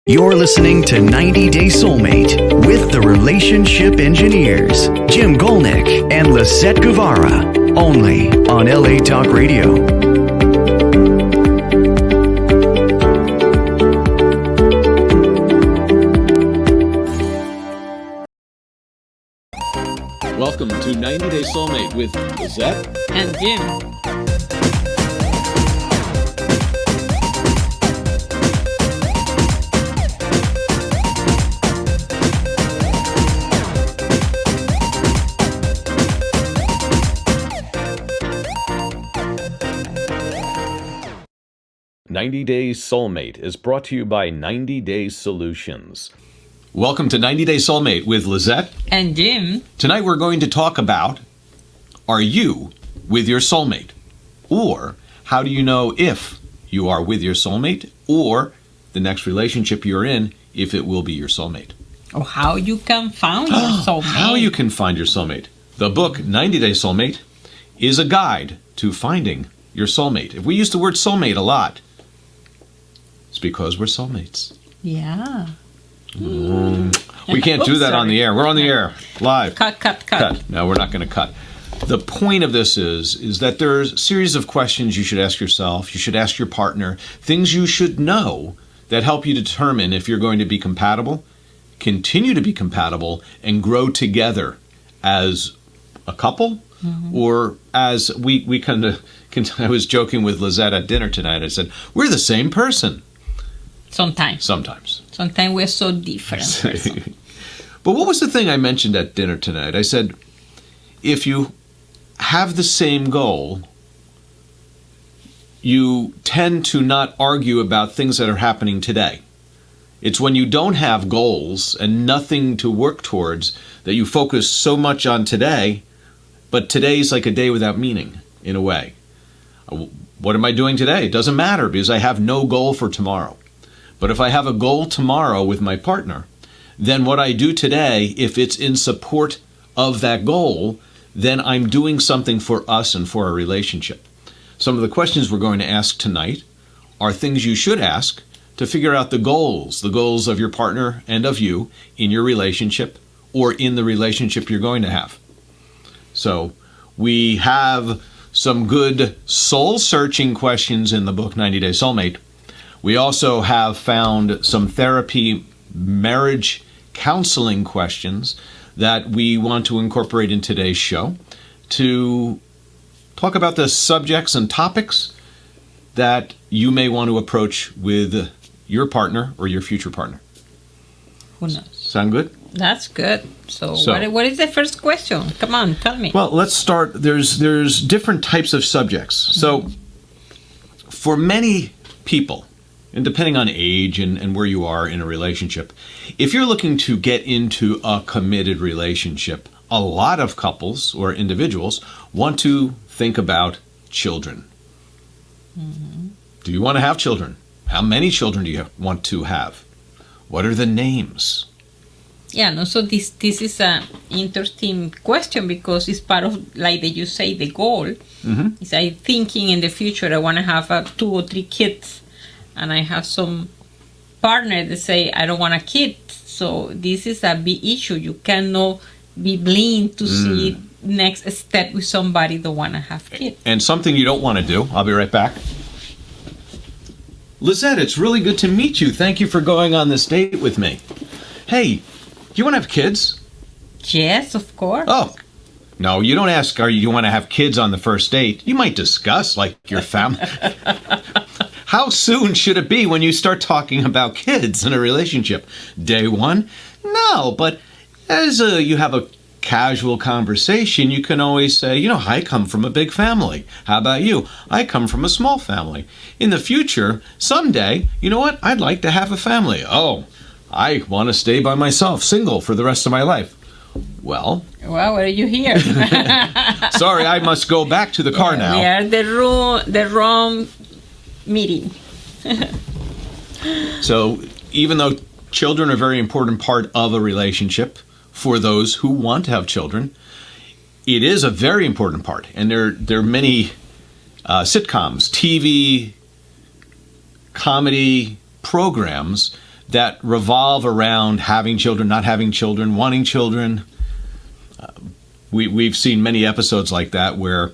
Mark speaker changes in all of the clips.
Speaker 1: You're listening to 90 Day Soulmate with the Relationship Engineers, Jim Gulnick and Lisett Guevara, only on LA Talk Radio.
Speaker 2: Welcome to 90 Day Soulmate with Lisett
Speaker 3: and Jim.
Speaker 2: 90 Day Soulmate is brought to you by 90 Day Solutions. Welcome to 90 Day Soulmate with Lisett
Speaker 3: and Jim.
Speaker 2: Tonight we're going to talk about, are you with your soulmate? Or how do you know if you are with your soulmate or the next relationship you're in, if it will be your soulmate?
Speaker 3: Or how you can find your soulmate.
Speaker 2: How you can find your soulmate. The book, 90 Day Soulmate, is a guide to finding your soulmate. If we use the word soulmate a lot, it's because we're soulmates.
Speaker 3: Yeah.
Speaker 2: We can't do that on the air. We're on the air, live.
Speaker 3: Cut.
Speaker 2: No, we're not going to cut. The point of this is that there's a series of questions you should ask yourself, you should ask your partner, things you should know that help you determine if you're going to be compatible, continue to be compatible, and grow together as a couple, or as we kind of, I was joking with Lisett at dinner tonight. I said, we're the same person.
Speaker 3: Sometimes we're so different.
Speaker 2: But what was the thing I mentioned at dinner tonight? I said, if you have the same goal, you tend to not argue about things that are happening today. It's when you don't have goals and nothing to work towards that you focus so much on today, but today's like a day without meaning, in a way. What am I doing today? It doesn't matter because I have no goal for tomorrow. But if I have a goal tomorrow with my partner, then what I do today, if it's in support of that goal, then I'm doing something for us and for our relationship. Some of the questions we're going to ask tonight are things you should ask to figure out the goals of your partner and of you in your relationship or in the relationship you're going to have. So we have some good soul-searching questions in the book 90 Day Soulmate. We also have found some therapy marriage counseling questions that we want to incorporate in today's show to talk about the subjects and topics that you may want to approach with your partner or your future partner.
Speaker 3: Who knows?
Speaker 2: Sound good?
Speaker 3: That's good. So what is the first question? Come on, tell me.
Speaker 2: Well, let's start. There's different types of subjects. So for many people, and depending on age and where you are in a relationship, if you're looking to get into a committed relationship, a lot of couples or individuals want to think about children. Do you want to have children? How many children do you want to have? What are the names?
Speaker 3: Yeah, no, so this is an interesting question because it's part of, like you say, the goal. Is I thinking in the future I want to have 2 or 3 kids, and I have some partner that say I don't want a kid. So this is a big issue. You cannot be blind to see next step with somebody that want to have kids.
Speaker 2: And something you don't want to do. I'll be right back. Lisett, it's really good to meet you. Thank you for going on this date with me. Hey, do you want to have kids?
Speaker 3: Yes, of course.
Speaker 2: Oh, no, you don't ask, you want to have kids on the first date? You might discuss, like, your family. How soon should it be when you start talking about kids in a relationship? Day one? No, but as you have a casual conversation, you can always say, I come from a big family. How about you? I come from a small family. In the future, someday, you know what? I'd like to have a family. Oh, I want to stay by myself, single for the rest of my life. Well,
Speaker 3: what are you here?
Speaker 2: Sorry, I must go back to the car now.
Speaker 3: We are the wrong meeting.
Speaker 2: So even though children are a very important part of a relationship for those who want to have children, it is a very important part. And there are many sitcoms, TV, comedy programs that revolve around having children, not having children, wanting children. We've seen many episodes like that where,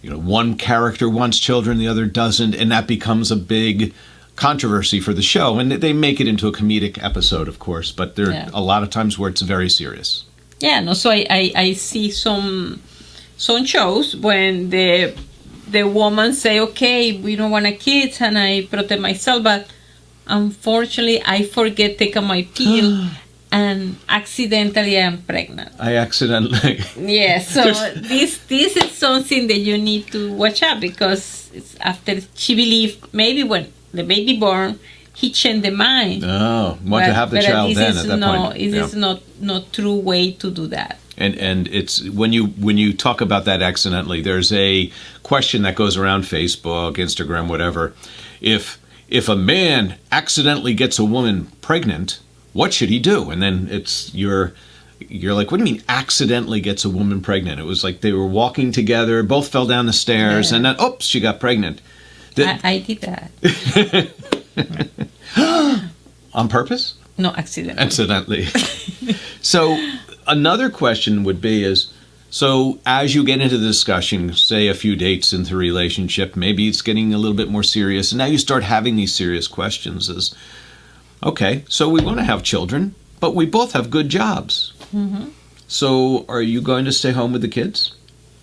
Speaker 2: one character wants children, the other doesn't, and that becomes a big controversy for the show. And they make it into a comedic episode, of course, but there are a lot of times where it's very serious.
Speaker 3: Yeah, no. So I see some shows when the woman say, okay, we don't want a kid, and I protect myself, but unfortunately I forget taking my pill and accidentally I'm pregnant. Yeah, so this is something that you need to watch out, because it's after she believed maybe when the baby born, he changed the mind.
Speaker 2: Oh, want to have the child then at that point.
Speaker 3: It is not true way to do that.
Speaker 2: And it's when you talk about that accidentally, there's a question that goes around Facebook, Instagram, whatever. If a man accidentally gets a woman pregnant, what should he do? And then you're like, what do you mean accidentally gets a woman pregnant? It was like they were walking together, both fell down the stairs, and then oops, she got pregnant.
Speaker 3: I did that.
Speaker 2: On purpose?
Speaker 3: No, accidentally.
Speaker 2: Accidentally. So another question would be so as you get into the discussion, say a few dates into the relationship, maybe it's getting a little bit more serious, and now you start having these serious questions okay, so we want to have children, but we both have good jobs. Mm-hmm. So are you going to stay home with the kids?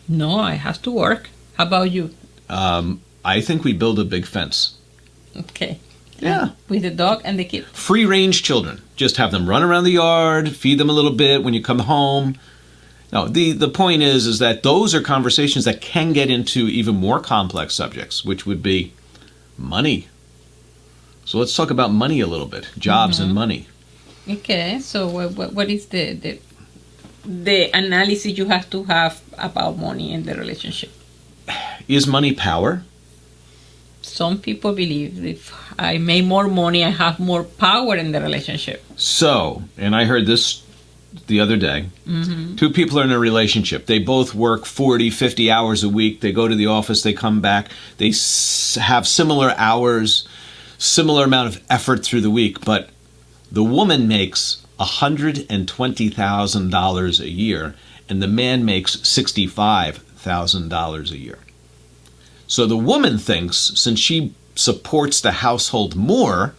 Speaker 3: No, I have to work. How about you?
Speaker 2: I think we build a big fence.
Speaker 3: Okay.
Speaker 2: Yeah.
Speaker 3: With the dog and the kid.
Speaker 2: Free range children. Just have them run around the yard, feed them a little bit when you come home. No, the point is that those are conversations that can get into even more complex subjects, which would be money. So let's talk about money a little bit. Jobs and money.
Speaker 3: Okay. So what is the analysis you have to have about money in the relationship?
Speaker 2: Is money power?
Speaker 3: Some people believe if I make more money, I have more power in the relationship.
Speaker 2: So, and I heard this the other day. Mm-hmm. Two people are in a relationship. They both work 40, 50 hours a week. They go to the office. They come back. They have similar hours, similar amount of effort through the week. But the woman makes $120,000 a year, and the man makes $65,000 a year. So the woman thinks, since she supports the household more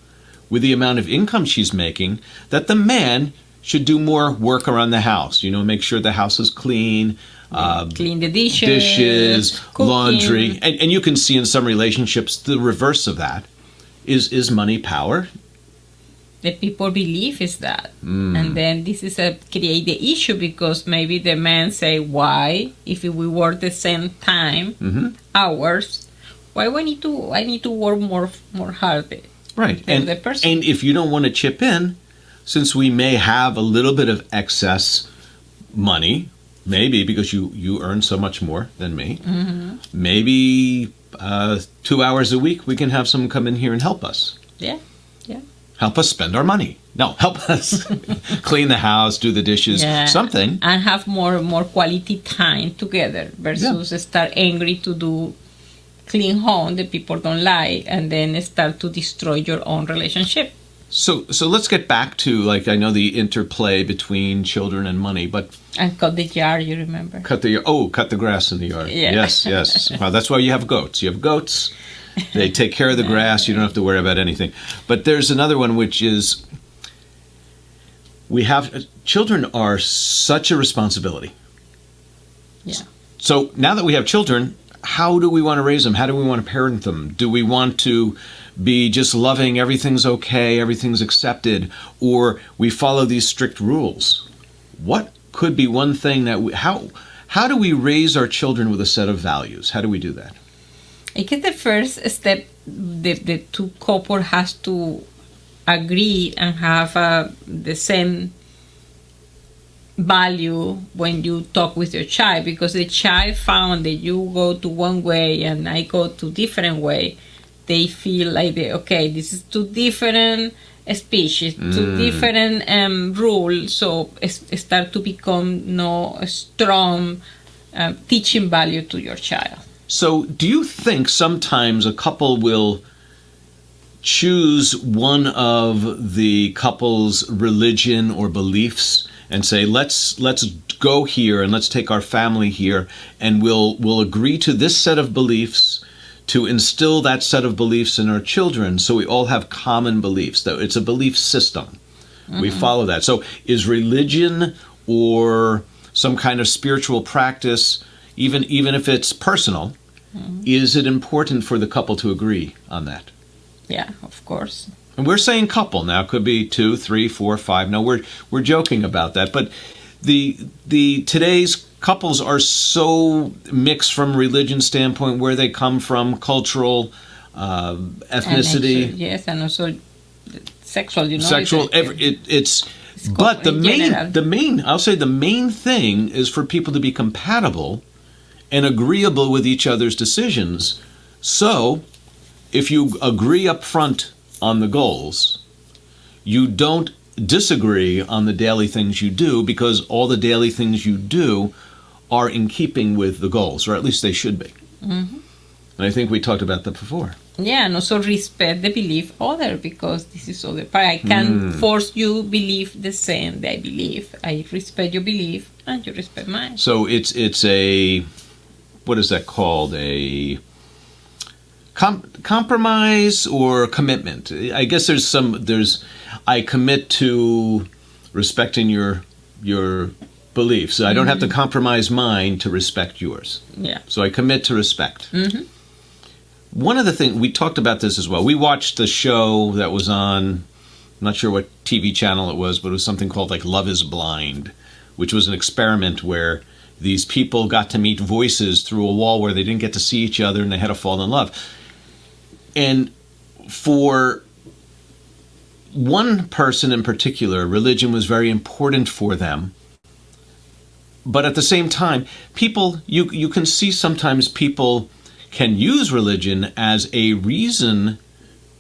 Speaker 2: with the amount of income she's making, that the man should do more work around the house. Make sure the house is clean.
Speaker 3: Clean the dishes, cooking.
Speaker 2: Laundry. And you can see in some relationships the reverse of that. Is money power?
Speaker 3: The people believe is that. And then this is create the issue, because maybe the man say, why, if we work the same time, hours, why I need to work more hard?
Speaker 2: Right.
Speaker 3: And the person.
Speaker 2: And if you don't want to chip in, since we may have a little bit of excess money, maybe because you earn so much more than me, maybe 2 hours a week we can have someone come in here and help us.
Speaker 3: Yeah.
Speaker 2: Help us spend our money. No, help us clean the house, do the dishes, something.
Speaker 3: And have more quality time together versus start angry to do clean home that people don't like, and then start to destroy your own relationship.
Speaker 2: So let's get back to, I know the interplay between children and money, but...
Speaker 3: And cut the yard, you remember?
Speaker 2: Cut the grass in the yard.
Speaker 3: Yeah.
Speaker 2: Yes. Well, that's why you have goats. You have goats. They take care of the grass. You don't have to worry about anything. But there's another one, which is children are such a responsibility.
Speaker 3: Yeah.
Speaker 2: So now that we have children, how do we want to raise them? How do we want to parent them? Do we want to be just loving, everything's okay, everything's accepted, or we follow these strict rules? What could be one thing that how do we raise our children with a set of values? How do we do that?
Speaker 3: I guess the first step, the two couple has to agree and have the same value when you talk with your child, because the child found that you go to one way and I go to different way. They feel like this is two different species, two different rules, so start to become no strong teaching value to your child.
Speaker 2: So do you think sometimes a couple will choose one of the couple's religion or beliefs and say, let's go here and let's take our family here, and we'll agree to this set of beliefs to instill that set of beliefs in our children, so we all have common beliefs. That it's a belief system. We follow that. So is religion or some kind of spiritual practice, even if it's personal, is it important for the couple to agree on that?
Speaker 3: Yeah, of course.
Speaker 2: And we're saying couple now. It could be 2, 3, 4, 5. No, we're joking about that. But the today's couples are so mixed from religion standpoint, where they come from, cultural, ethnicity.
Speaker 3: And yes, and also sexual.
Speaker 2: Sexual. It's but the main I'll say the main thing is for people to be compatible and agreeable with each other's decisions. So, if you agree up front on the goals, you don't disagree on the daily things you do, because all the daily things you do are in keeping with the goals, or at least they should be. And I think we talked about that before.
Speaker 3: Yeah, and also respect the belief other, because this is other part. I can't force you believe the same that I believe. I respect your belief and you respect mine.
Speaker 2: So it's a, what is that called? A compromise or commitment? I guess I commit to respecting your beliefs. I don't have to compromise mine to respect yours.
Speaker 3: Yeah.
Speaker 2: So I commit to respect. One of the things, we talked about this as well. We watched the show that was on, I'm not sure what TV channel it was, but it was something called like Love is Blind, which was an experiment where these people got to meet voices through a wall where they didn't get to see each other, and they had to fall in love. And for one person in particular, religion was very important for them. But at the same time, people, you can see sometimes people can use religion as a reason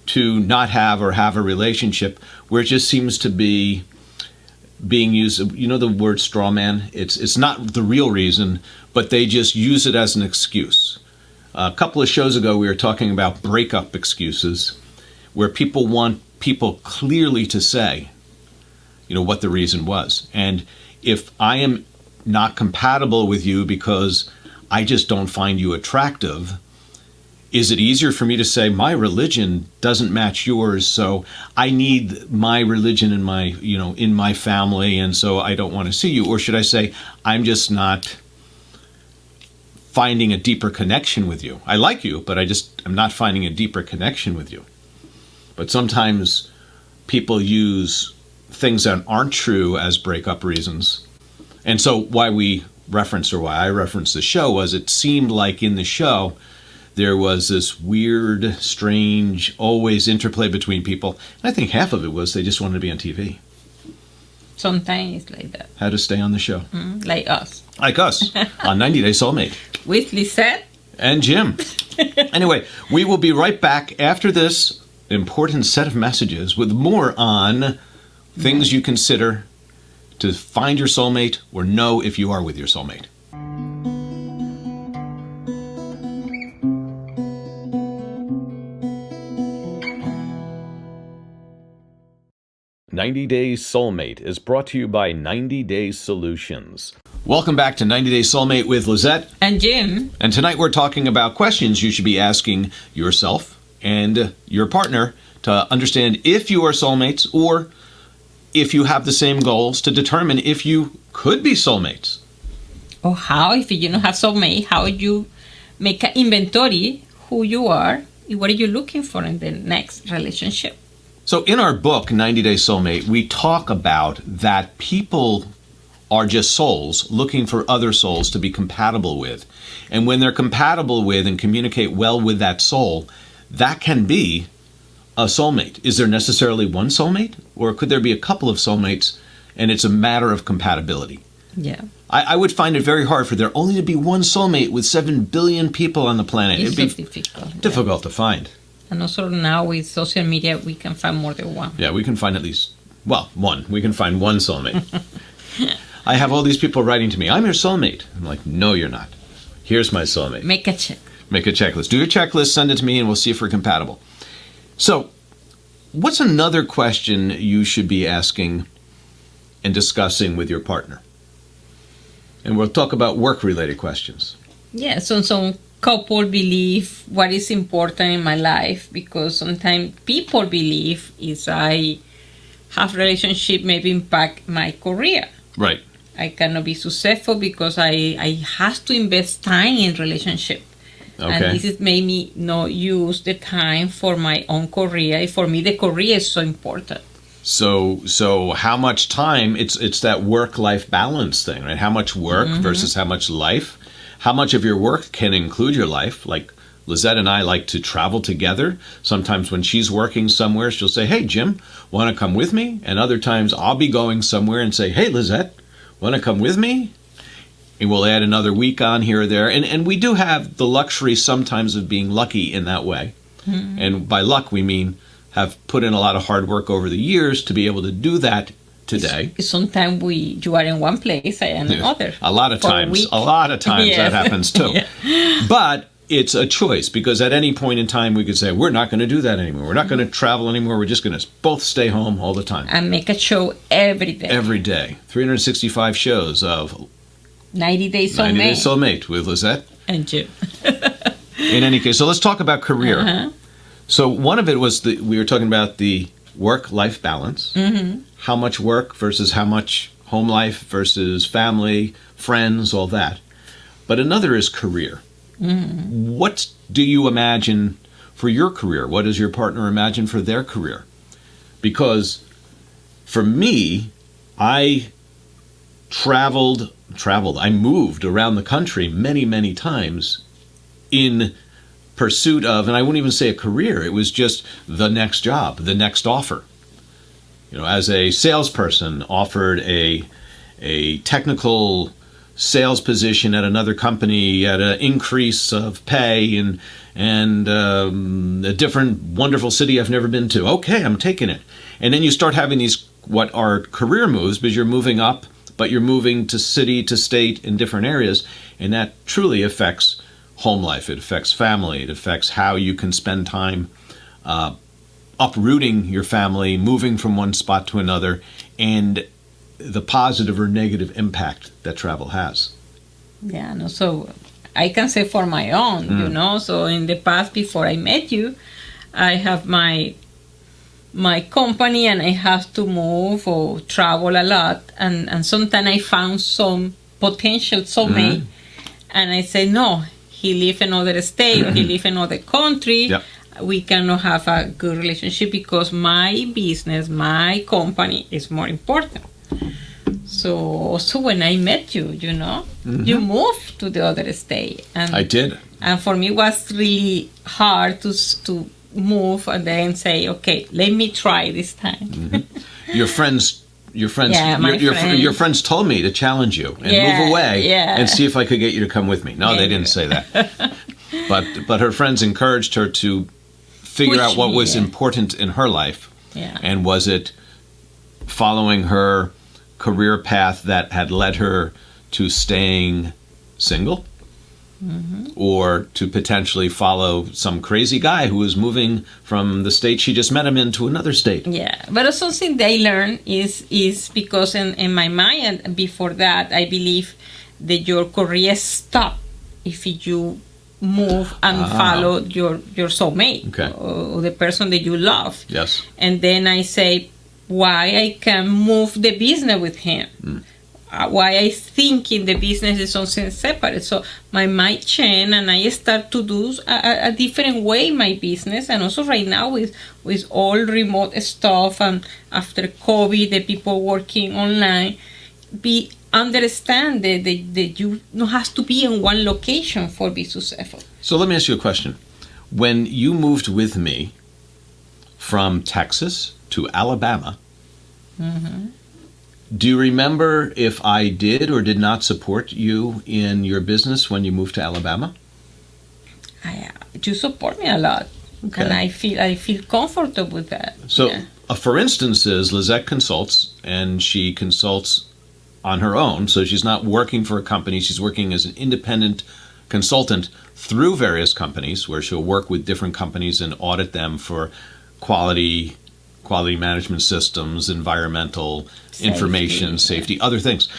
Speaker 2: to not have or have a relationship, where it just seems to be being used. You know the word straw man? It's not the real reason, but they just use it as an excuse. A couple of shows ago, we were talking about breakup excuses, where people want people clearly to say, what the reason was. And if I am not compatible with you because I just don't find you attractive, is it easier for me to say my religion doesn't match yours, so I need my religion in my, in my family, and so I don't want to see you? Or should I say, I'm just not finding a deeper connection with you. I like you, but I'm not finding a deeper connection with you. But sometimes people use things that aren't true as breakup reasons. And so why I referenced the show was, it seemed like in the show there was this weird, strange, always interplay between people. And I think half of it was they just wanted to be on TV.
Speaker 3: Sometimes it's like that.
Speaker 2: How to stay on the show.
Speaker 3: Like us.
Speaker 2: Like us on 90 Day Soulmate.
Speaker 3: With Lisett.
Speaker 2: And Jim. Anyway, we will be right back after this important set of messages with more on things you consider to find your soulmate or know if you are with your soulmate. "90 Days Soulmate" is brought to you by 90 Days Solutions. Welcome back to 90 Days Soulmate with Lisett.
Speaker 3: And Jim.
Speaker 2: And tonight we're talking about questions you should be asking yourself and your partner to understand if you are soulmates, or if you have the same goals, to determine if you could be soulmates.
Speaker 3: Or how, if you don't have soulmate, how you make an inventory who you are and what are you looking for in the next relationship.
Speaker 2: So in our book, 90 Day Soulmate, we talk about that people are just souls looking for other souls to be compatible with. And when they're compatible with and communicate well with that soul, that can be a soulmate. Is there necessarily one soulmate? Or could there be a couple of soulmates and it's a matter of compatibility?
Speaker 3: Yeah.
Speaker 2: I would find it very hard for there only to be one soulmate with 7 billion people on the planet.
Speaker 3: It's
Speaker 2: It'd
Speaker 3: so
Speaker 2: be difficult to find.
Speaker 3: And also now with social media, we can find more than one.
Speaker 2: Yeah, we can find at least, one. We can find one soulmate. I have all these people writing to me, "I'm your soulmate." I'm like, no, you're not. Here's my soulmate.
Speaker 3: Make a check.
Speaker 2: Make a checklist. Do your checklist, send it to me, and we'll see if we're compatible. So, what's another question you should be asking and discussing with your partner? And we'll talk about work-related questions.
Speaker 3: Yeah, so some couple believe what is important in my life, because sometimes people believe is I have relationship maybe impact my career.
Speaker 2: Right.
Speaker 3: I cannot be successful because I have to invest time in relationship.
Speaker 2: Okay.
Speaker 3: And this is made me not use the time for my own career. For me, the career is so important.
Speaker 2: So how much time, it's that work-life balance thing, right? How much work versus how much life. How much of your work can include your life? Like Lisett and I like to travel together. Sometimes when she's working somewhere, she'll say, hey, Jim, want to come with me? And other times I'll be going somewhere and say, hey, Lisett, want to come with me? And we'll add another week on here or there. And we do have the luxury sometimes of being lucky in that way. And by luck, we mean have put in a lot of hard work over the years to be able to do that today.
Speaker 3: Sometimes you are in one place and another.
Speaker 2: A lot of times
Speaker 3: Yes.
Speaker 2: that happens too.
Speaker 3: Yeah.
Speaker 2: But it's a choice, because at any point in time we could say, we're not going to do that anymore. We're not going to travel anymore. We're just going to both stay home all the time.
Speaker 3: And make a show every day.
Speaker 2: Every day. 365 shows of
Speaker 3: 90 Days
Speaker 2: 90 Days
Speaker 3: Soulmate.
Speaker 2: Soulmate with Lisett.
Speaker 3: And Jim.
Speaker 2: In any case, so let's talk about career. So one of it was we were talking about the work-life balance. How much work versus how much home life versus family, friends, all that. But another is career. What do you imagine for your career? What does your partner imagine for their career? Because for me, I I moved around the country many, many times in pursuit of, and I wouldn't even say a career, it was just the next job, the next offer. You know, as a salesperson, offered a technical sales position at another company at an increase of pay and a different wonderful city I've never been to. Okay, I'm taking it. And then you start having these what are career moves, because you're moving up, but you're moving to city to state in different areas, and that truly affects home life. It affects family. It affects how you can spend time uprooting your family, moving from one spot to another, and the positive or negative impact that travel has.
Speaker 3: Yeah, no, so I can say for my own, so in the past, before I met you, I have my company and I have to move or travel a lot, and sometimes I found some potential soulmate, and I say, no, he live in another state or he live in another country.
Speaker 2: Yep.
Speaker 3: We cannot have a good relationship because my business, my company is more important. So also when I met you, you moved to the other state. And
Speaker 2: I did.
Speaker 3: And for me, it was really hard to move and then say, okay, let me try this time.
Speaker 2: Your friends,
Speaker 3: Yeah,
Speaker 2: your friends told me to challenge you and move away and see if I could get you to come with me. No, they didn't say that. But her friends encouraged her to figure out what was important in her life.
Speaker 3: Yeah.
Speaker 2: And was it following her career path that had led her to staying single? Or to potentially follow some crazy guy who was moving from the state she just met him in to another state.
Speaker 3: Yeah, but something they learn is because in my mind before that, I believe that your career stop if you move and follow your soulmate or the person that you love.
Speaker 2: Yes.
Speaker 3: And then I say, why I can move the business with him. Why I think in the business is something separate. So my mind change and I start to do a different way my business. And also right now with all remote stuff and after COVID, the people working online, understand that you don't have to be in one location for be successful.
Speaker 2: So let me ask you a question. When you moved with me from Texas to Alabama, do you remember if I did or did not support you in your business when you moved to Alabama?
Speaker 3: You support me a lot, and I feel comfortable with that.
Speaker 2: So, for instance, Lisett consults, and she consults on her own. So she's not working for a company; she's working as an independent consultant through various companies, where she'll work with different companies and audit them for quality quality management systems, environmental
Speaker 3: Safety,
Speaker 2: information, safety, other things.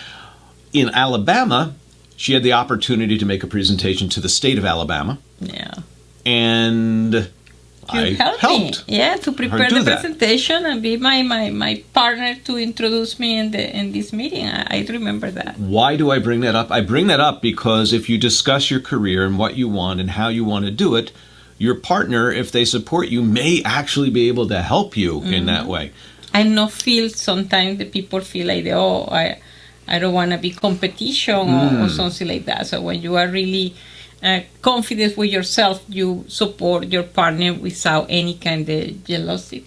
Speaker 2: In Alabama, she had the opportunity to make a presentation to the state of Alabama,
Speaker 3: Yeah.
Speaker 2: and I helped.
Speaker 3: Me. Yeah, to prepare
Speaker 2: do
Speaker 3: the
Speaker 2: that.
Speaker 3: presentation and be my partner to introduce me in this meeting. I remember that.
Speaker 2: Why do I bring that up? I bring that up because if you discuss your career and what you want and how you want to do it, your partner, if they support you, may actually be able to help you in that way.
Speaker 3: I not feel sometimes the people feel like, oh, I don't want to be competition or something like that. So when you are really confident with yourself, you support your partner without any kind of jealousy.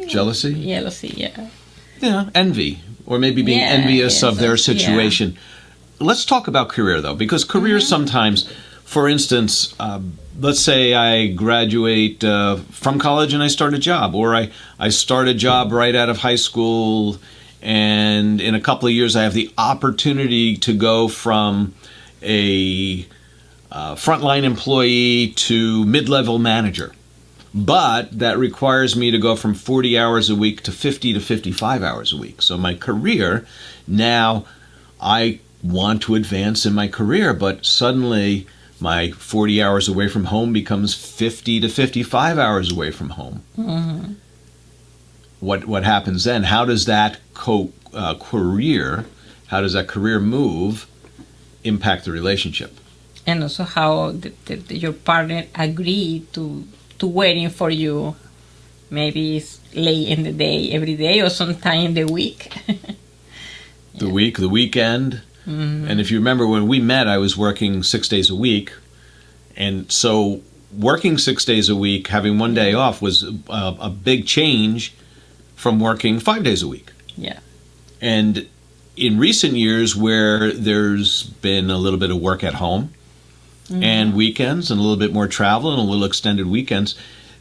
Speaker 2: Jealousy?
Speaker 3: Jealousy, yeah.
Speaker 2: Yeah, envy, or maybe being envious of their situation. Yeah. Let's talk about career, though, because career sometimes, for instance, let's say I graduate from college and I start a job, or I start a job right out of high school, and in a couple of years I have the opportunity to go from a frontline employee to mid-level manager. But that requires me to go from 40 hours a week to 50 to 55 hours a week. So my career, now I want to advance in my career, but suddenly my 40 hours away from home becomes 50 to 55 hours away from home. Mm-hmm. What happens then? How does that career move impact the relationship?
Speaker 3: And also how your partner agreed to waiting for you, maybe it's late in the day, every day, or sometime in the week.
Speaker 2: The weekend. Mm-hmm. And if you remember when we met, I was working 6 days a week. And so working 6 days a week, having one day off, was a big change from working 5 days a week.
Speaker 3: Yeah.
Speaker 2: And in recent years, where there's been a little bit of work at home, and weekends, and a little bit more travel, and a little extended weekends,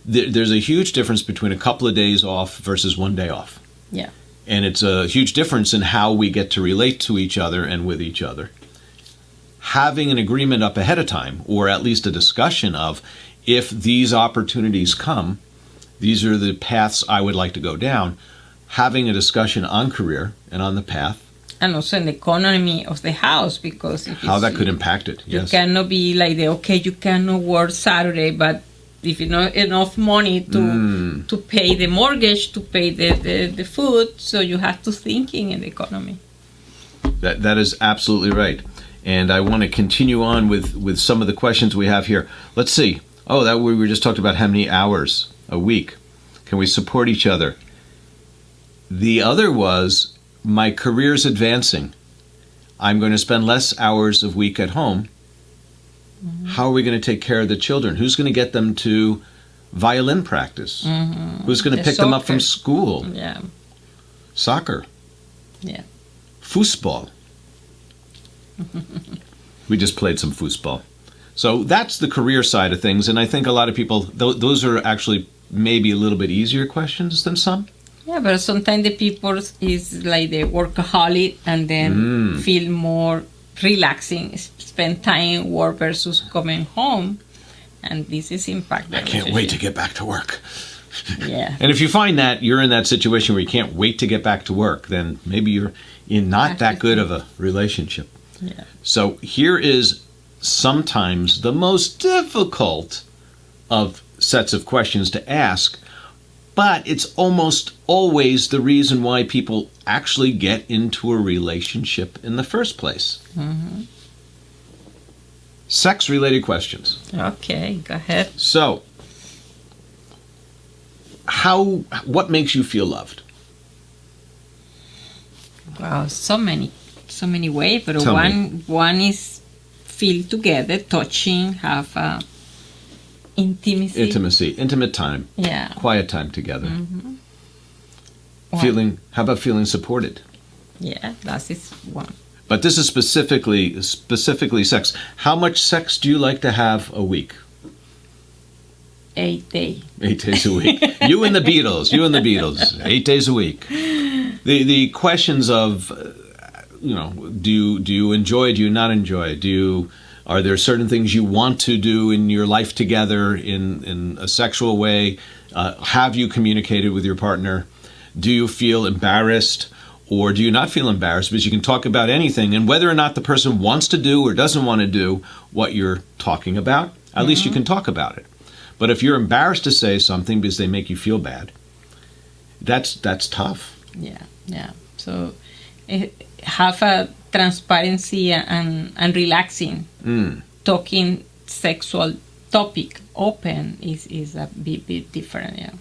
Speaker 2: there's a huge difference between a couple of days off versus 1 day off.
Speaker 3: Yeah.
Speaker 2: And it's a huge difference in how we get to relate to each other and with each other. Having an agreement up ahead of time, or at least a discussion of, if these opportunities come, these are the paths I would like to go down. Having a discussion on career and on the path.
Speaker 3: And also in the economy of the house, because
Speaker 2: how that could impact it.
Speaker 3: You
Speaker 2: yes.
Speaker 3: cannot be like you cannot work Saturday, but if you know enough money to pay the mortgage, to pay the food, so you have to thinking in the economy.
Speaker 2: That is absolutely right. And I want to continue on with some of the questions we have here. Let's see. Oh, that we were just talking about how many hours a week can we support each other. The other was, my career's advancing. I'm going to spend less hours a week at home. Mm-hmm. How are we going to take care of the children? Who's going to get them to violin practice? Mm-hmm. Who's going to pick them up from school?
Speaker 3: Yeah.
Speaker 2: Soccer.
Speaker 3: Yeah.
Speaker 2: Foosball. We just played some foosball. So that's the career side of things, and I think a lot of people, those are actually maybe a little bit easier questions than some.
Speaker 3: Yeah, but sometimes the people is like the workaholic and then feel more relaxing, spend time work versus coming home, and this is impact.
Speaker 2: I can't wait to get back to work.
Speaker 3: Yeah.
Speaker 2: And if you find that you're in that situation where you can't wait to get back to work, then maybe you're in not that good of a relationship.
Speaker 3: Yeah.
Speaker 2: So here is sometimes the most difficult of sets of questions to ask, but it's almost always the reason why people actually get into a relationship in the first place. Mm-hmm. Sex-related questions.
Speaker 3: Okay, go ahead.
Speaker 2: So, what makes you feel loved?
Speaker 3: Wow, so many ways, but
Speaker 2: Tell
Speaker 3: one is feel together, touching, have intimacy,
Speaker 2: intimate time, quiet time together. Mm-hmm. How about feeling supported?
Speaker 3: Yeah, that is one.
Speaker 2: But this is specifically sex. How much sex do you like to have a week?
Speaker 3: 8 days.
Speaker 2: 8 days a week. You and the Beatles. 8 days a week. The questions of, do you enjoy? Do you not enjoy? Are there certain things you want to do in your life together in a sexual way Have you communicated with your partner? Do you feel embarrassed or do you not feel embarrassed? Because you can talk about anything, and whether or not the person wants to do or doesn't want to do what you're talking about, at least you can talk about it. But if you're embarrassed to say something because they make you feel bad, that's tough.
Speaker 3: Yeah. So have a transparency and relaxing. Talking sexual topic open is a bit different, yeah.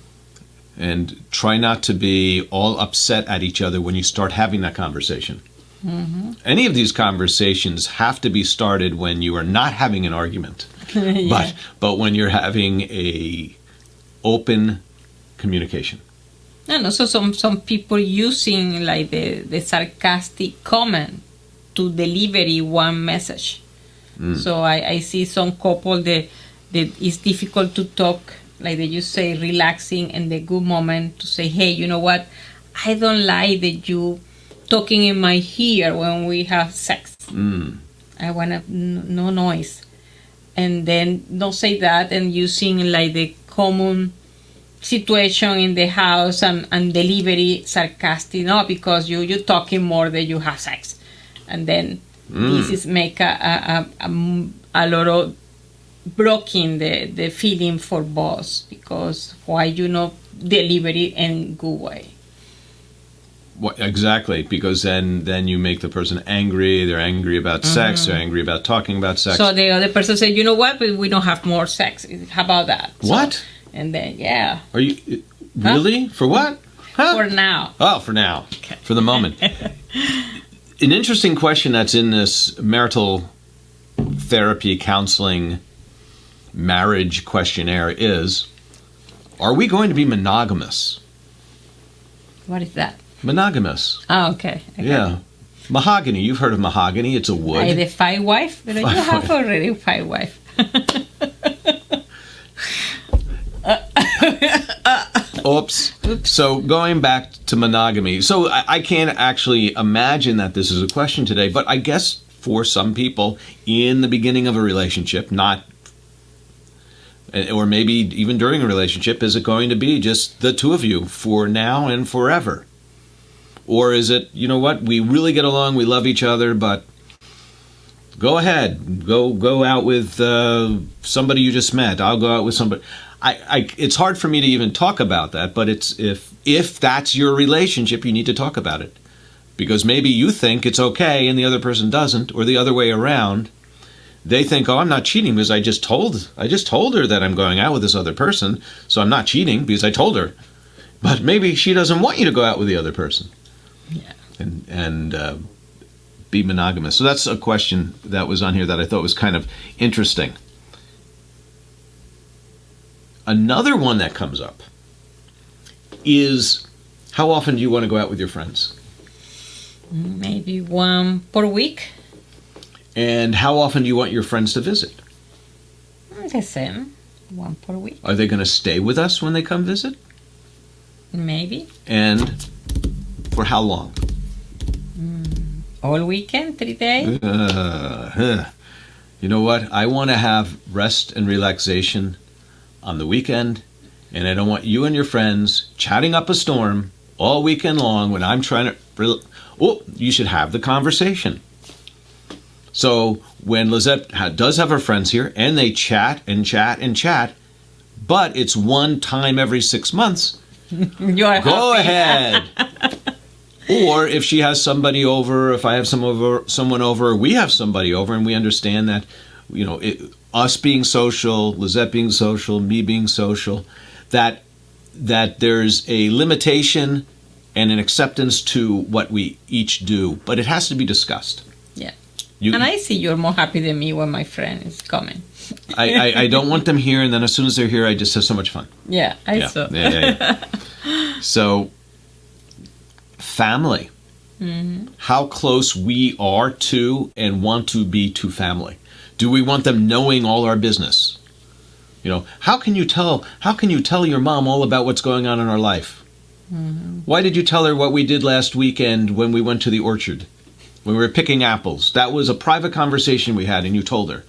Speaker 2: And try not to be all upset at each other when you start having that conversation. Any of these conversations have to be started when you are not having an argument, but when you're having a open communication.
Speaker 3: And also some people using like the sarcastic comment to deliver one message. So I see some couple that it's difficult to talk, like you say, relaxing in the good moment to say, hey, you know what? I don't like that you talking in my ear when we have sex. I want no noise. And then don't say that and using like the common situation in the house and delivery sarcastic, no, because you're talking more than you have sex. And then this is make a lot of broken the feeling for both, because why you not deliver it in good way.
Speaker 2: Exactly, because then you make the person angry. They're angry about sex. They're angry about talking about sex.
Speaker 3: So the other person said, you know what, but we don't have more sex. How about that?
Speaker 2: What?
Speaker 3: So, and then, yeah.
Speaker 2: Are you really? For what? Huh?
Speaker 3: For now.
Speaker 2: Oh, for now. Okay. For the moment. An interesting question that's in this marital therapy, counseling, marriage questionnaire is, are we going to be monogamous?
Speaker 3: What is that?
Speaker 2: Monogamous.
Speaker 3: Oh, okay.
Speaker 2: Yeah. Mahogany. You've heard of mahogany. It's a wood.
Speaker 3: The five wife? But you have already five wife.
Speaker 2: Oops. So going back to monogamy. So I can't actually imagine that this is a question today, but I guess for some people in the beginning of a relationship, or maybe even during a relationship, is it going to be just the two of you for now and forever? Or is it, you know what, we really get along, we love each other, but go ahead, go out with somebody you just met. I'll go out with somebody. It's hard for me to even talk about that, but it's if that's your relationship, you need to talk about it. Because maybe you think it's okay and the other person doesn't, or the other way around. They think, oh, I'm not cheating because I just told her that I'm going out with this other person, so I'm not cheating because I told her. But maybe she doesn't want you to go out with the other person.
Speaker 3: Yeah.
Speaker 2: And be monogamous. So that's a question that was on here that I thought was kind of interesting. Another one that comes up is, how often do you want to go out with your friends?
Speaker 3: Maybe one per week.
Speaker 2: And how often do you want your friends to visit?
Speaker 3: The same, one per week.
Speaker 2: Are they going to stay with us when they come visit?
Speaker 3: Maybe.
Speaker 2: And for how long?
Speaker 3: All weekend, 3 days.
Speaker 2: You know what? I want to have rest and relaxation on the weekend, and I don't want you and your friends chatting up a storm all weekend long when I'm trying to... you should have the conversation. So when Lisett does have her friends here, and they chat and chat and chat, but it's one time every 6 months, go ahead. Or if she has somebody over, if I have someone over, or we have somebody over, and we understand that, you know, us being social, Lisett being social, me being social, that there's a limitation and an acceptance to what we each do, but it has to be discussed.
Speaker 3: Yeah. And I see you're more happy than me when my friend is coming.
Speaker 2: I don't want them here, and then as soon as they're here, I just have so much fun.
Speaker 3: Yeah, I saw.
Speaker 2: Yeah. So, family. How close we are to and want to be to family. Do we want them knowing all our business? You know, how can you tell your mom all about what's going on in our life? Why did you tell her what we did last weekend when we went to the orchard? When we were picking apples? That was a private conversation we had, and you told her.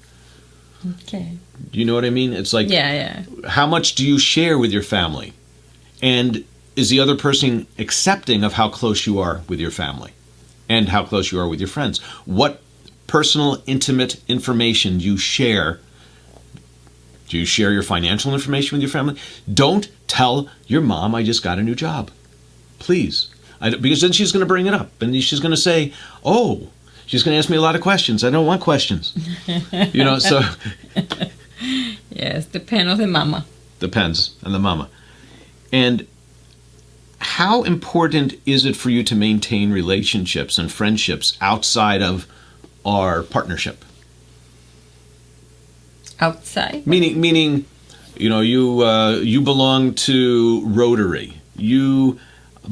Speaker 3: Okay.
Speaker 2: Do you know what I mean? It's like, how much do you share with your family? And is the other person accepting of how close you are with your family and how close you are with your friends? What personal, intimate information do you share? Do you share your financial information with your family? Don't tell your mom, I just got a new job. Please. Because then she's going to bring it up. And she's going to say, oh, she's going to ask me a lot of questions. I don't want questions. So...
Speaker 3: Yes, depends on the mama.
Speaker 2: Depends on the mama. And how important is it for you to maintain relationships and friendships outside of our partnership?
Speaker 3: Outside?
Speaker 2: Meaning, you belong to Rotary. You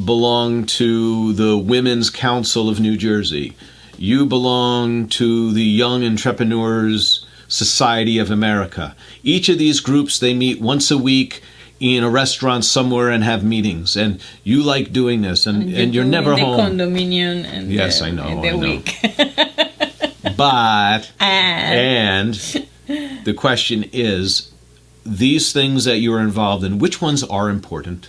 Speaker 2: belong to the Women's Council of New Jersey. You belong to the Young Entrepreneurs Society of America. Each of these groups, they meet once a week in a restaurant somewhere and have meetings. And you like doing this, and you're never home.
Speaker 3: Condominium and
Speaker 2: yes,
Speaker 3: I know.
Speaker 2: Week. But and the question is, these things that you are involved in, which ones are important?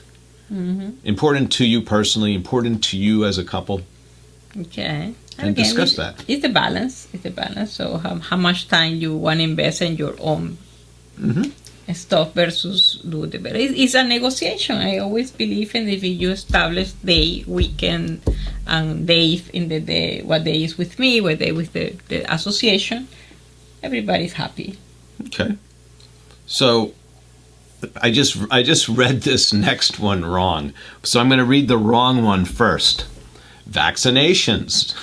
Speaker 2: Mm-hmm. Important to you personally, important to you as a couple?
Speaker 3: Okay.
Speaker 2: And again, discuss that.
Speaker 3: It's the balance. It's the balance. So how much time you want to invest in your own stuff versus do the better. It's a negotiation. I always believe in if you establish day, weekend, and day in the day, what day is with me, what day with the association, everybody's happy.
Speaker 2: Okay. So I just read this next one wrong. So I'm going to read the wrong one first. Vaccinations.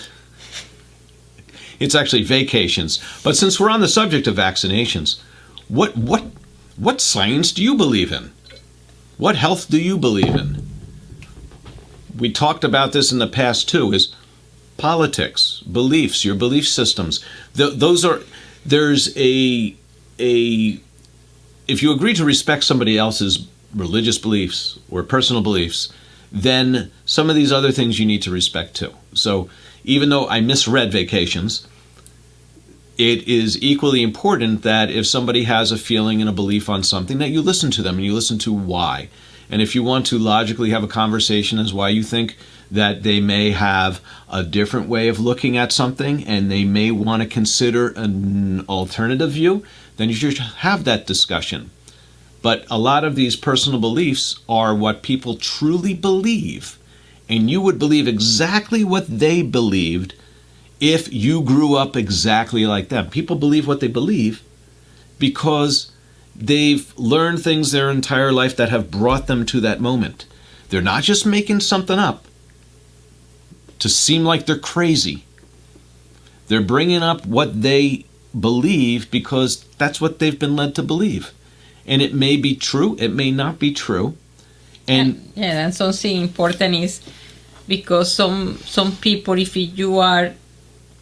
Speaker 2: It's actually vacations. But since we're on the subject of vaccinations, what science do you believe in? What health do you believe in? We talked about this in the past too, is politics, beliefs, your belief systems. There's a if you agree to respect somebody else's religious beliefs or personal beliefs, then some of these other things you need to respect too. So even though I misread vacations, it is equally important that if somebody has a feeling and a belief on something, that you listen to them and you listen to why. And if you want to logically have a conversation as why you think that they may have a different way of looking at something and they may want to consider an alternative view, then you should have that discussion. But a lot of these personal beliefs are what people truly believe. And you would believe exactly what they believed if you grew up exactly like them. People believe what they believe because they've learned things their entire life that have brought them to that moment. They're not just making something up to seem like they're crazy. They're bringing up what they believe because that's what they've been led to believe. And it may be true, it may not be true. And
Speaker 3: something important is because some people, if you are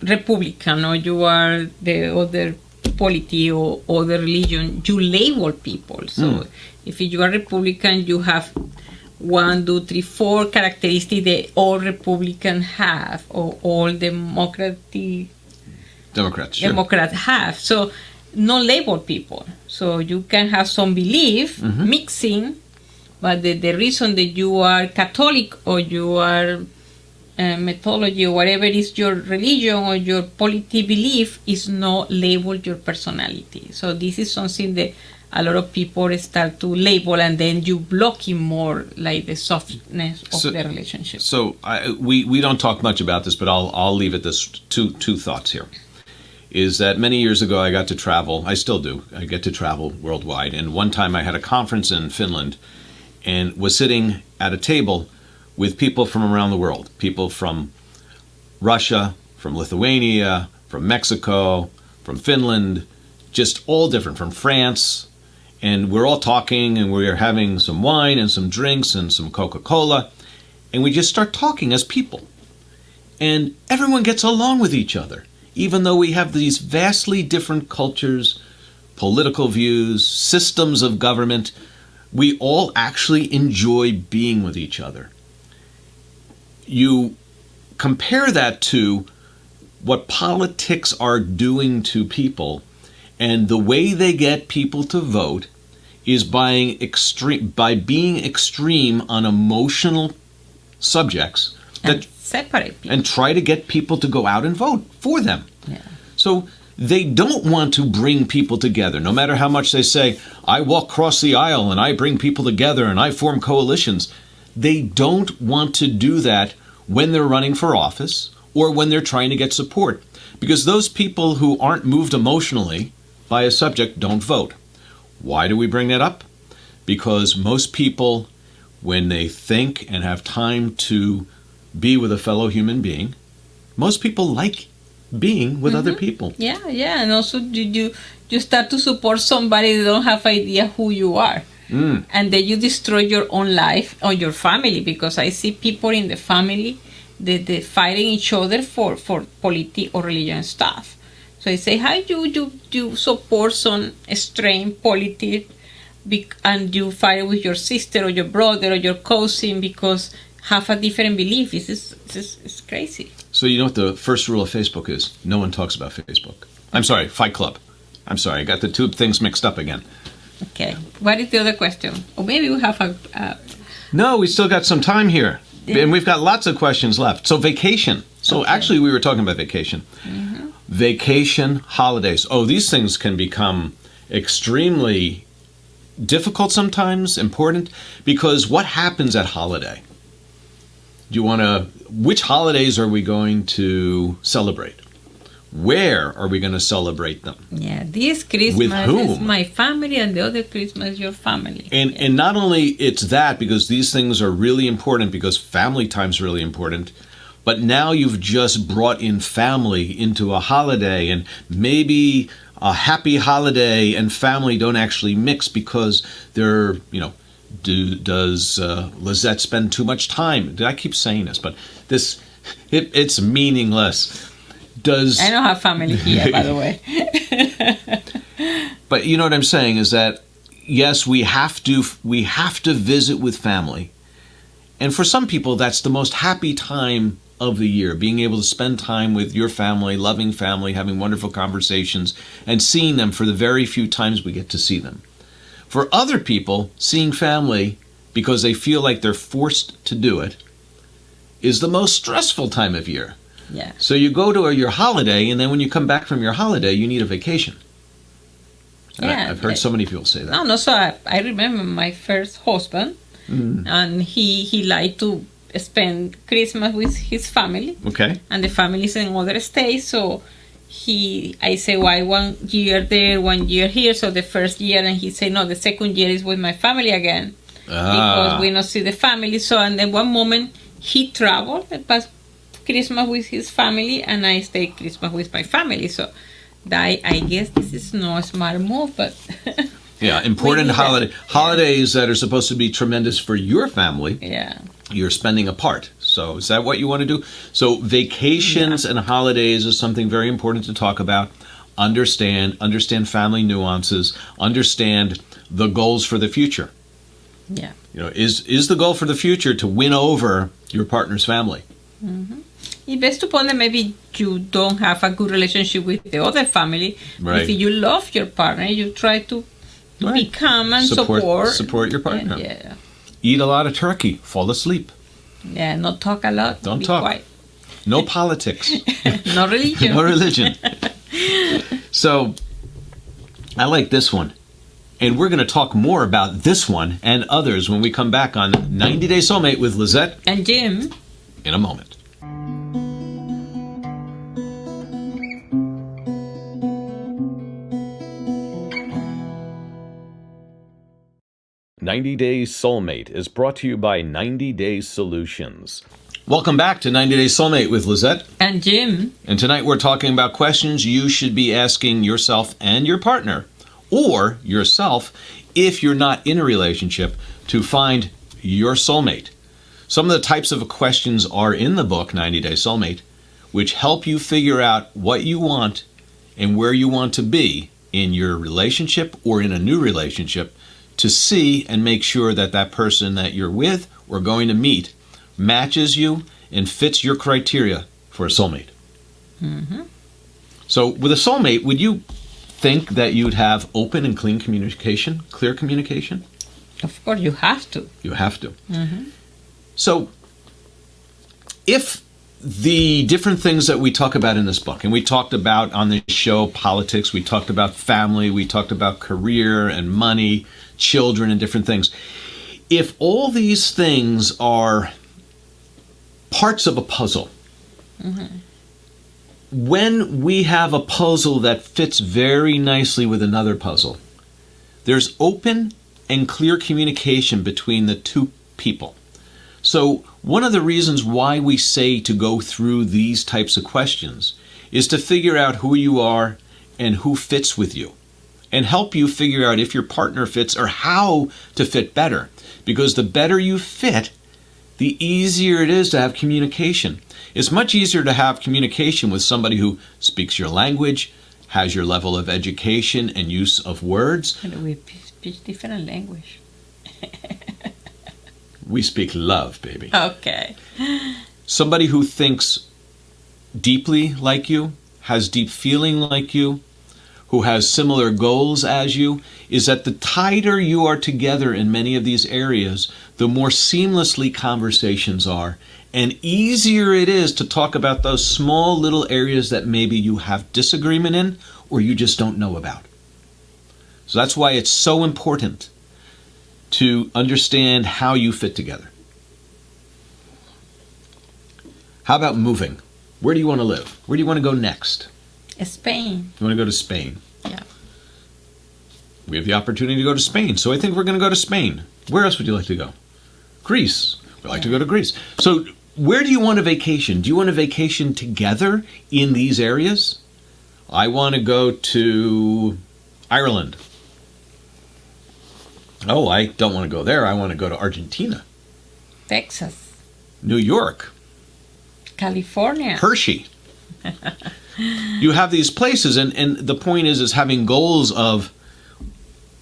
Speaker 3: Republican or you are the other polity or other religion, you label people. So if you are Republican, you have 1, 2, 3, 4 characteristics that all Republicans have or all Democrats have. So no label people. So you can have some belief mixing, but the reason that you are Catholic or you are mythology or whatever is your religion or your polity belief is not labeled your personality. So this is something that a lot of people start to label, and then you blocking more like the softness of the relationship.
Speaker 2: So we don't talk much about this, but I'll leave it this two thoughts here. Is that many years ago I got to travel. I still do. I get to travel worldwide. And one time I had a conference in Finland and was sitting at a table with people from around the world. People from Russia, from Lithuania, from Mexico, from Finland, just all different, from France. And we're all talking and we're having some wine and some drinks and some Coca-Cola. And we just start talking as people. And everyone gets along with each other. Even though we have these vastly different cultures, political views, systems of government, we all actually enjoy being with each other. You compare that to what politics are doing to people, And the way they get people to vote is by being extreme on emotional subjects
Speaker 3: and separate people.
Speaker 2: And try to get people to go out and vote for them.
Speaker 3: Yeah.
Speaker 2: So they don't want to bring people together, no matter how much they say, I walk across the aisle and I bring people together and I form coalitions. They don't want to do that when they're running for office or when they're trying to get support, because those people who aren't moved emotionally by a subject don't vote. Why do we bring that up? Because most people, when they think and have time to be with a fellow human being, most people like being with other people.
Speaker 3: Yeah, and also you start to support somebody that don't have idea who you are. And then you destroy your own life or your family, because I see people in the family, they fighting each other for politics or religion stuff. So I say, how you support some extreme politics and you fight with your sister or your brother or your cousin because have a different belief? It's crazy.
Speaker 2: So you know what the first rule of Facebook is? No one talks about Facebook. I'm sorry, Fight Club. I'm sorry, I got the two things mixed up again.
Speaker 3: Okay. What is the other question? Or maybe we have a...
Speaker 2: No, we still got some time here. And we've got lots of questions left. So vacation. So actually we were talking about vacation. Vacation, holidays. Oh, these things can become extremely difficult sometimes, important, because what happens at holiday? Which holidays are we going to celebrate? Where are we going to celebrate them?
Speaker 3: Yeah, this Christmas
Speaker 2: With whom?
Speaker 3: is my family and the other Christmas your family.
Speaker 2: And not only it's that, because these things are really important, because family time's really important, but now you've just brought in family into a holiday, and maybe a happy holiday and family don't actually mix because they're, does Lisett spend too much time? I keep saying this, but it's meaningless. I
Speaker 3: don't have family here, by the way.
Speaker 2: But you know what I'm saying is that, yes, we have to visit with family. And for some people, that's the most happy time of the year, being able to spend time with your family, loving family, having wonderful conversations, and seeing them for the very few times we get to see them. For other people, seeing family because they feel like they're forced to do it is the most stressful time of year.
Speaker 3: Yeah.
Speaker 2: So you go to your holiday, and then when you come back from your holiday, you need a vacation.
Speaker 3: Yeah,
Speaker 2: I've heard so many people say that.
Speaker 3: No, so I remember my first husband, and he liked to spend Christmas with his family.
Speaker 2: Okay.
Speaker 3: And the family is in other states, so I say, why 1 year there, 1 year here? So the first year, and he said, no, the second year is with my family again, because we don't see the family. So, and then one moment he traveled and passed Christmas with his family, and I stay Christmas with my family. So I guess this is no smart move, but
Speaker 2: yeah, important holidays that are supposed to be tremendous for your family.
Speaker 3: Yeah,
Speaker 2: you're spending apart. So is that what you want to do? So vacations and holidays is something very important to talk about. Understand family nuances. Understand the goals for the future.
Speaker 3: Yeah.
Speaker 2: Is the goal for the future to win over your partner's family?
Speaker 3: It's best to point that maybe you don't have a good relationship with the other family.
Speaker 2: Right.
Speaker 3: If you love your partner, you try to be calm and support
Speaker 2: your partner.
Speaker 3: Yeah.
Speaker 2: Eat a lot of turkey. Fall asleep.
Speaker 3: Yeah, not talk a lot.
Speaker 2: Don't
Speaker 3: be
Speaker 2: talk.
Speaker 3: Quiet.
Speaker 2: No politics.
Speaker 3: No religion.
Speaker 2: No religion. So, I like this one. And we're going to talk more about this one and others when we come back on 90 Day Soulmate with Lisett
Speaker 3: and Jim
Speaker 2: in a moment. "90 Day Soulmate" is brought to you by 90 Day Solutions. Welcome back to 90 Day Soulmate with Lisett
Speaker 3: and Jim.
Speaker 2: And tonight we're talking about questions you should be asking yourself and your partner, or yourself if you're not in a relationship, to find your soulmate. Some of the types of questions are in the book 90 Day Soulmate, which help you figure out what you want and where you want to be in your relationship or in a new relationship, to see and make sure that that person that you're with or going to meet matches you and fits your criteria for a soulmate. So with a soulmate, would you think that you'd have open and clear communication?
Speaker 3: Of course, you have to.
Speaker 2: You have to. So, if the different things that we talk about in this book, and we talked about on this show politics, we talked about family, we talked about career and money, children and different things. If all these things are parts of a puzzle, when we have a puzzle that fits very nicely with another puzzle, there's open and clear communication between the two people. So one of the reasons why we say to go through these types of questions is to figure out who you are and who fits with you, and help you figure out if your partner fits or how to fit better. Because the better you fit, the easier it is to have communication. It's much easier to have communication with somebody who speaks your language, has your level of education and use of words.
Speaker 3: But we speak different language.
Speaker 2: We speak love, baby.
Speaker 3: Okay.
Speaker 2: Somebody who thinks deeply like you, has deep feeling like you, who has similar goals as you, is that the tighter you are together in many of these areas, the more seamlessly conversations are, and easier it is to talk about those small little areas that maybe you have disagreement in or you just don't know about. So that's why it's so important to understand how you fit together. How about moving? Where do you want to live? Where do you want to go next?
Speaker 3: Spain.
Speaker 2: You want to go to Spain?
Speaker 3: Yeah.
Speaker 2: We have the opportunity to go to Spain, so I think we're going to go to Spain. Where else would you like to go? Greece. We'd like to go to Greece. So where do you want a vacation? Do you want a vacation together in these areas? I want to go to Ireland. Oh, I don't want to go there. I want to go to Argentina.
Speaker 3: Texas.
Speaker 2: New York.
Speaker 3: California.
Speaker 2: Hershey. You have these places, and the point is having goals of,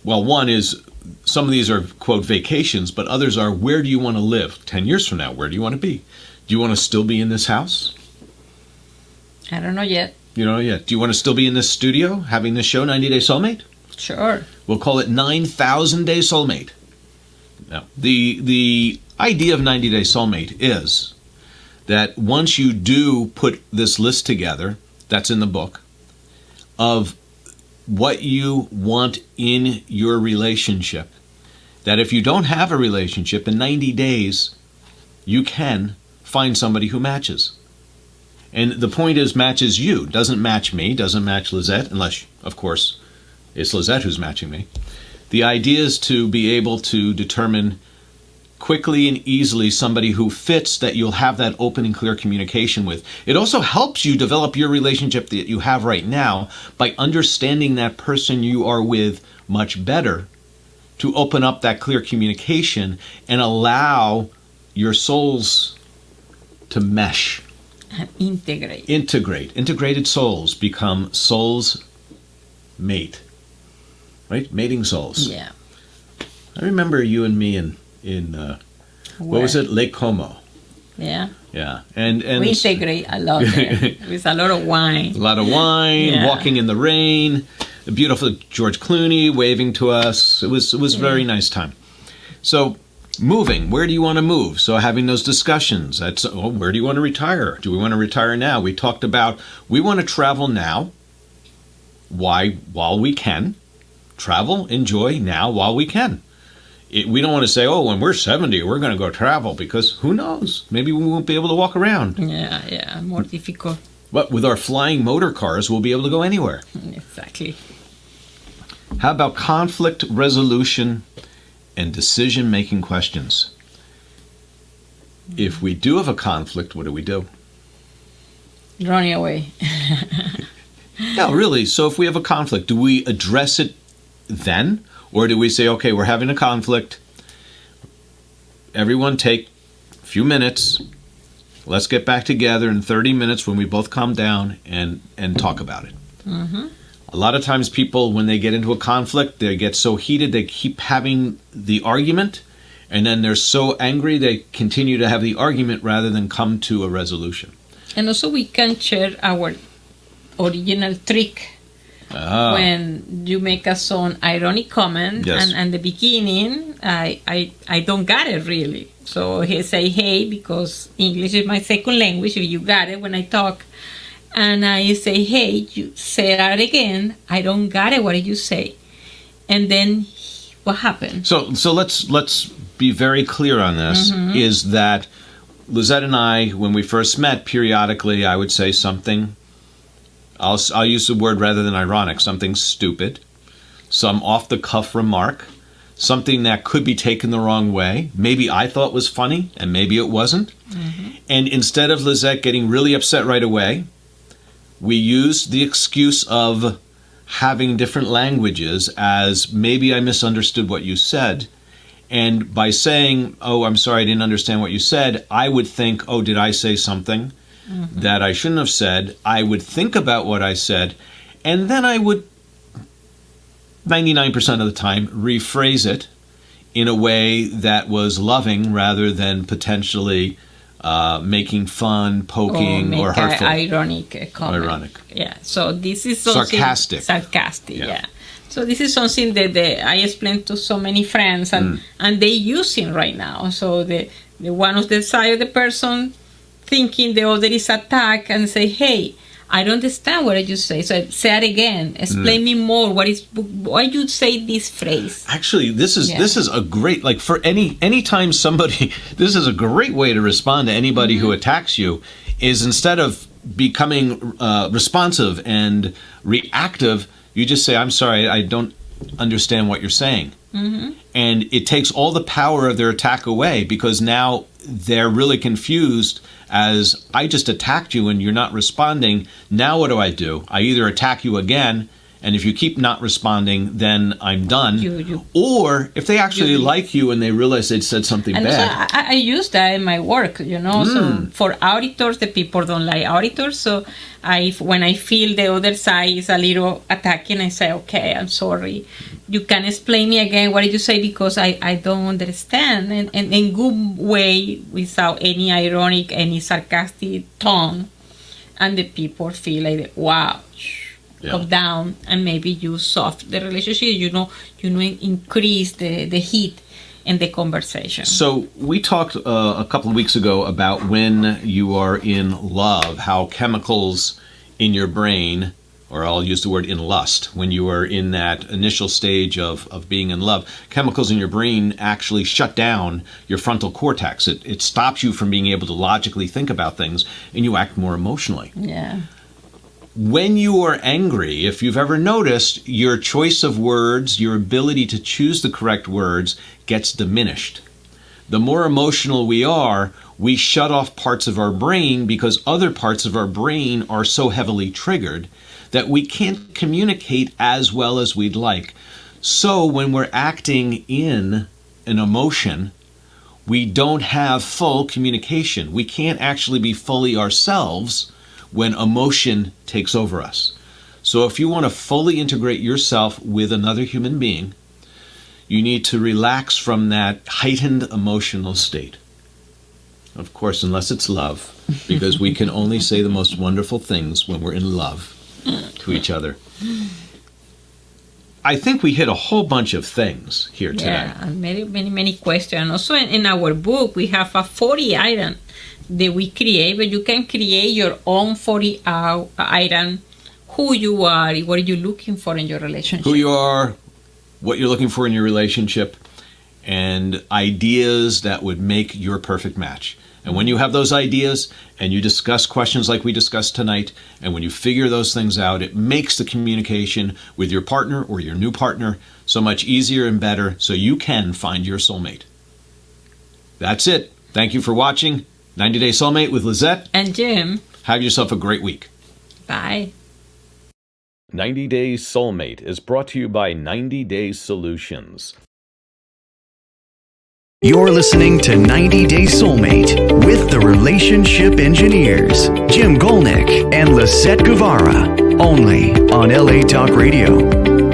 Speaker 2: well, one is some of these are, quote, vacations, but others are, where do you want to live 10 years from now? Where do you want to be? Do you want to still be in this house?
Speaker 3: I don't know yet.
Speaker 2: You don't know yet. Do you want to still be in this studio having this show, 90 Day Soulmate?
Speaker 3: Sure.
Speaker 2: We'll call it 9,000 Day Soulmate. Now, the idea of 90 Day Soulmate is that once you do put this list together, that's in the book, of what you want in your relationship, that if you don't have a relationship, in 90 days, you can find somebody who matches. And the point is, matches you. Doesn't match me, doesn't match Lisett, unless, of course, it's Lisett who's matching me. The idea is to be able to determine quickly and easily somebody who fits, that you'll have that open and clear communication with. It also helps you develop your relationship that you have right now by understanding that person you are with much better, to open up that clear communication and allow your souls to mesh.
Speaker 3: And integrate.
Speaker 2: Integrated souls become souls mate. Right? Mating souls.
Speaker 3: Yeah.
Speaker 2: I remember you and me in what was it? Lake Como.
Speaker 3: Yeah.
Speaker 2: Yeah. And
Speaker 3: we integrate a lot there. With a lot of wine.
Speaker 2: A lot of wine,
Speaker 3: Yeah.
Speaker 2: walking in the rain, the beautiful George Clooney waving to us. It was a very nice time. So moving, where do you want to move? So having those discussions. That's, where do you want to retire? Do we want to retire now? We talked about we want to travel now. Why? While we can. Travel, enjoy now while we can. We don't want to say, when we're 70, we're going to go travel, because who knows? Maybe we won't be able to walk around.
Speaker 3: Yeah, more difficult.
Speaker 2: But with our flying motor cars, we'll be able to go anywhere.
Speaker 3: Exactly.
Speaker 2: How about conflict resolution and decision-making questions? If we do have a conflict, what do?
Speaker 3: Running away.
Speaker 2: No, really. So if we have a conflict, do we address it then? Or do we say, okay, we're having a conflict. Everyone take a few minutes. Let's get back together in 30 minutes when we both calm down and talk about it. Mm-hmm. A lot of times people, when they get into a conflict, they get so heated, they keep having the argument, and then they're so angry, they continue to have the argument rather than come to a resolution.
Speaker 3: And also we can share our original trick when you make some ironic comment,
Speaker 2: Yes.
Speaker 3: and the beginning, I don't get it really. So he say, hey, because English is my second language, if you got it when I talk. And I say, hey, you say that again. I don't got it. What did you say? And then what happened?
Speaker 2: So let's be very clear on this, is that Lisett and I, when we first met, periodically I would say something, I'll use the word rather than ironic, something stupid, some off-the-cuff remark, something that could be taken the wrong way. Maybe I thought was funny, and maybe it wasn't. And instead of Lisett getting really upset right away, we used the excuse of having different languages as maybe I misunderstood what you said. And by saying, oh, I'm sorry, I didn't understand what you said, I would think, oh, did I say something that I shouldn't have said? I would think about what I said, and then I would, 99% of the time, rephrase it in a way that was loving rather than potentially making fun, poking, or hurtful.
Speaker 3: Ironic comment.
Speaker 2: Ironic.
Speaker 3: Yeah, so this is something... Sarcastic, yeah. So this is something that I explained to so many friends, and they using right now. So the one of the side of the person thinking the other is attack and say, hey, I don't understand what you say. So say it again. Explain me more. Why you say this phrase?
Speaker 2: Actually, this is a great, like, for anytime somebody, this is a great way to respond to anybody who attacks you, is instead of becoming responsive and reactive, you just say, I'm sorry, I don't understand what you're saying. And it takes all the power of their attack away, because now they're really confused as, I just attacked you and you're not responding. Now what do? I either attack you again, and if you keep not responding, then I'm done. Or if they actually like you and they realize they said something bad.
Speaker 3: So I use that in my work, So for auditors, the people don't like auditors. So when I feel the other side is a little attacking, I say, okay, I'm sorry. You can explain me again. What did you say? Because I don't understand. And in good way, without any ironic, any sarcastic tone. And the people feel like, wow. Calm down, and maybe you soft the relationship, increase the heat in the conversation. So
Speaker 2: we talked a couple of weeks ago about when you are in love, how chemicals in your brain, or I'll use the word in lust, when you are in that initial stage of being in love, chemicals in your brain actually shut down your frontal cortex. It stops you from being able to logically think about things, and you act more emotionally.
Speaker 3: Yeah.
Speaker 2: When you are angry, if you've ever noticed, your choice of words, your ability to choose the correct words gets diminished. The more emotional we are, we shut off parts of our brain because other parts of our brain are so heavily triggered that we can't communicate as well as we'd like. So when we're acting in an emotion, we don't have full communication. We can't actually be fully ourselves when emotion takes over us. So if you want to fully integrate yourself with another human being, you need to relax from that heightened emotional state. Of course, unless it's love, because we can only say the most wonderful things when we're in love to each other. I think we hit a whole bunch of things here today.
Speaker 3: Yeah, many questions. Also in our book, we have a 40 item that we create, but you can create your own 40 item, who you are, what are you looking for in your relationship.
Speaker 2: Who you are, what you're looking for in your relationship, and ideas that would make your perfect match. And when you have those ideas and you discuss questions like we discussed tonight, and when you figure those things out, it makes the communication with your partner or your new partner so much easier and better, so you can find your soulmate. That's it. Thank you for watching 90 Day Soulmate with Lisett
Speaker 3: and Jim.
Speaker 2: Have yourself a great week.
Speaker 3: Bye.
Speaker 2: 90 Day Soulmate is brought to you by 90 Day Solutions.
Speaker 1: You're listening to 90 Day Soulmate with the relationship engineers, Jim Gulnick and Lisett Guevara, only on LA Talk Radio.